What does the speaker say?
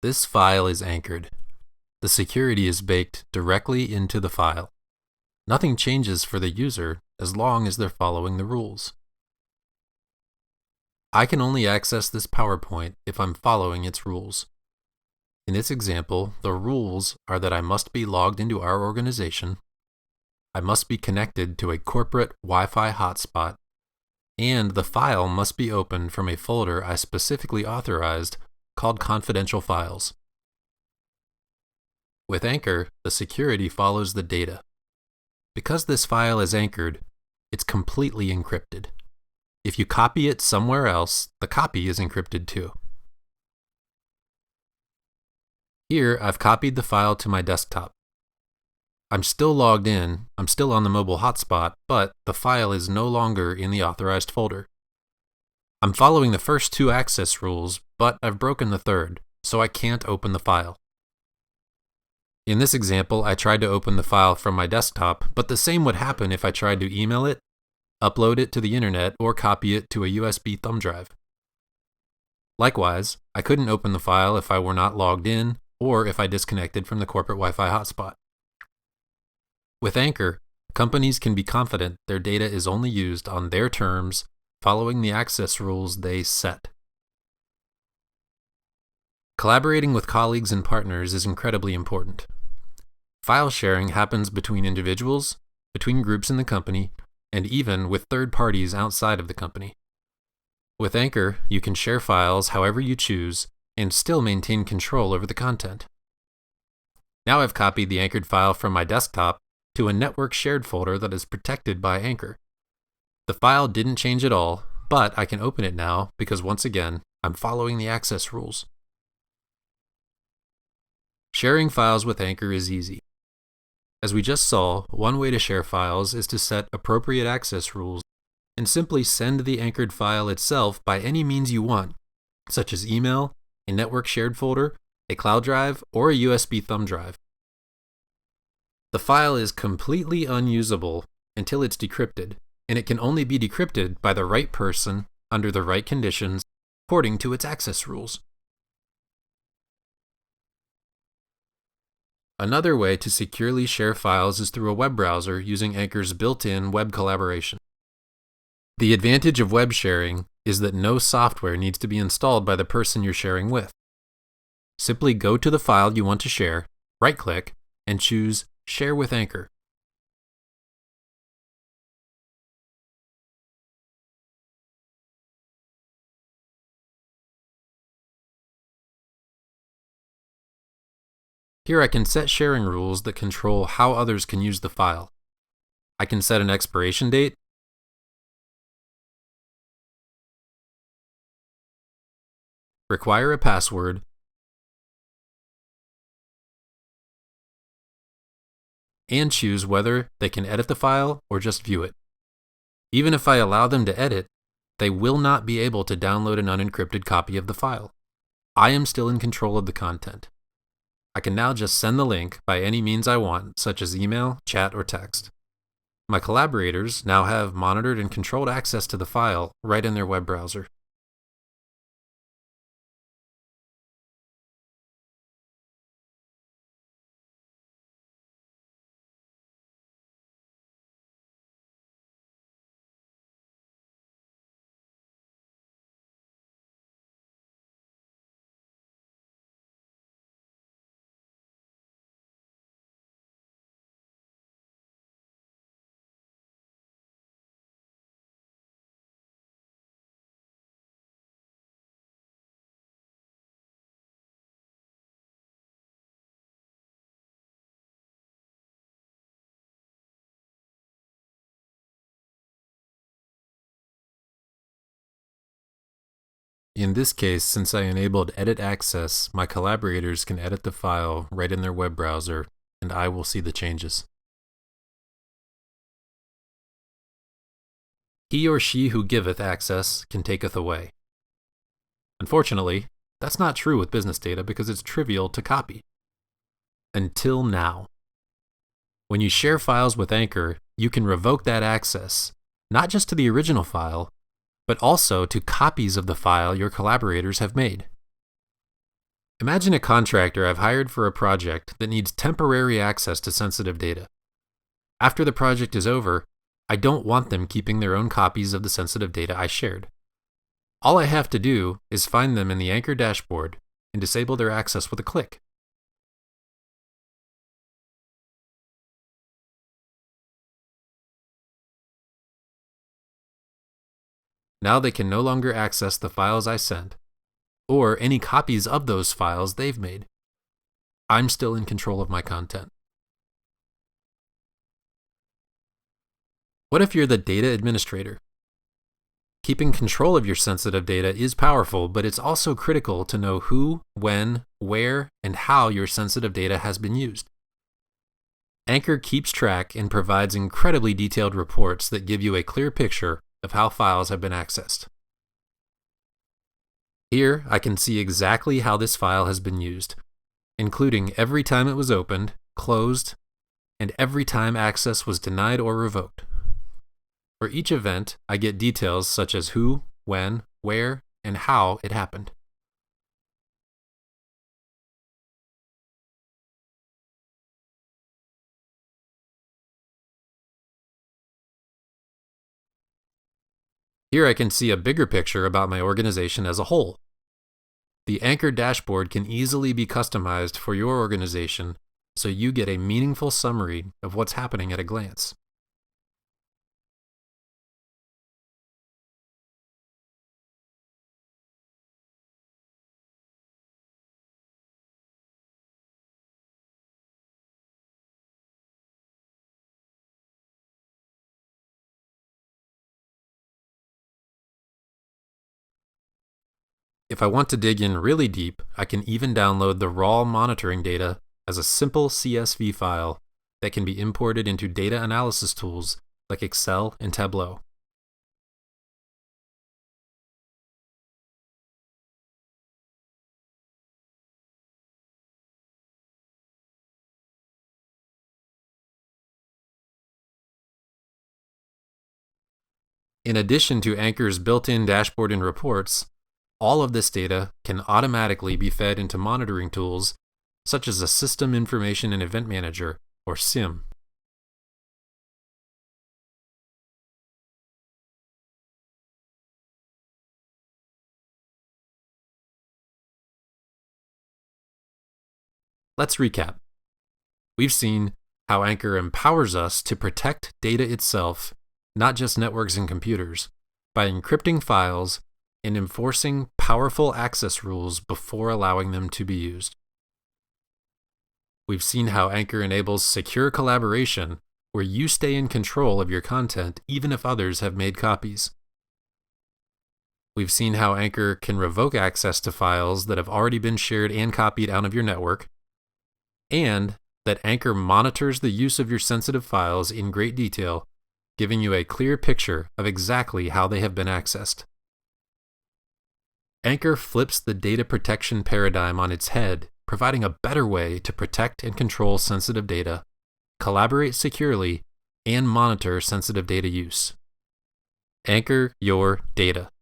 This file is anchored. The security is baked directly into the file. Nothing changes for the user as long as they're following the rules. I can only access this PowerPoint if I'm following its rules. In this example, the rules are that I must be logged into our organization, I must be connected to a corporate Wi-Fi hotspot, and the file must be opened from a folder I specifically authorized called confidential files. With Anchor, the security follows the data. Because this file is anchored, it's completely encrypted. If you copy it somewhere else, the copy is encrypted too. Here, I've copied the file to my desktop. I'm still logged in, I'm still on the mobile hotspot, but the file is no longer in the authorized folder. I'm following the first two access rules, but I've broken the third, so I can't open the file. In this example, I tried to open the file from my desktop, but the same would happen if I tried to email it, upload it to the internet, or copy it to a USB thumb drive. Likewise, I couldn't open the file if I were not logged in, or if I disconnected from the corporate Wi-Fi hotspot. With Anchor, companies can be confident their data is only used on their terms, following the access rules they set. Collaborating with colleagues and partners is incredibly important. File sharing happens between individuals, between groups in the company, and even with third parties outside of the company. With Anchor, you can share files however you choose and still maintain control over the content. Now I've copied the anchored file from my desktop to a network shared folder that is protected by Anchor. The file didn't change at all, but I can open it now because once again, I'm following the access rules. Sharing files with Anchor is easy. As we just saw, one way to share files is to set appropriate access rules and simply send the anchored file itself by any means you want, such as email, a network shared folder, a cloud drive, or a USB thumb drive. The file is completely unusable until it's decrypted, and it can only be decrypted by the right person under the right conditions according to its access rules. Another way to securely share files is through a web browser using Anchor's built-in web collaboration. The advantage of web sharing is that no software needs to be installed by the person you're sharing with. Simply go to the file you want to share, right-click, and choose Share with Anchor. Here I can set sharing rules that control how others can use the file. I can set an expiration date, require a password, and choose whether they can edit the file or just view it. Even if I allow them to edit, they will not be able to download an unencrypted copy of the file. I am still in control of the content. I can now just send the link by any means I want, such as email, chat, or text. My collaborators now have monitored and controlled access to the file right in their web browser. In this case, since I enabled edit access, my collaborators can edit the file right in their web browser, and I will see the changes. He or she who giveth access can taketh away. Unfortunately, that's not true with business data because it's trivial to copy. Until now. When you share files with Anchor, you can revoke that access, not just to the original file, but also to copies of the file your collaborators have made. Imagine a contractor I've hired for a project that needs temporary access to sensitive data. After the project is over, I don't want them keeping their own copies of the sensitive data I shared. All I have to do is find them in the Anchor dashboard and disable their access with a click. Now they can no longer access the files I sent, or any copies of those files they've made. I'm still in control of my content. What if you're the data administrator? Keeping control of your sensitive data is powerful, but it's also critical to know who, when, where, and how your sensitive data has been used. Anchor keeps track and provides incredibly detailed reports that give you a clear picture of how files have been accessed. Here, I can see exactly how this file has been used, including every time it was opened, closed, and every time access was denied or revoked. For each event, I get details such as who, when, where, and how it happened. Here I can see a bigger picture about my organization as a whole. The Anchor dashboard can easily be customized for your organization, so you get a meaningful summary of what's happening at a glance. If I want to dig in really deep, I can even download the raw monitoring data as a simple CSV file that can be imported into data analysis tools like Excel and Tableau. In addition to Anchor's built-in dashboard and reports, all of this data can automatically be fed into monitoring tools such as a System Information and Event Manager, or SIM. Let's recap. We've seen how Anchor empowers us to protect data itself, not just networks and computers, by encrypting files and enforcing powerful access rules before allowing them to be used. We've seen how Anchor enables secure collaboration where you stay in control of your content even if others have made copies. We've seen how Anchor can revoke access to files that have already been shared and copied out of your network, and that Anchor monitors the use of your sensitive files in great detail, giving you a clear picture of exactly how they have been accessed. Anchor flips the data protection paradigm on its head, providing a better way to protect and control sensitive data, collaborate securely, and monitor sensitive data use. Anchor your data.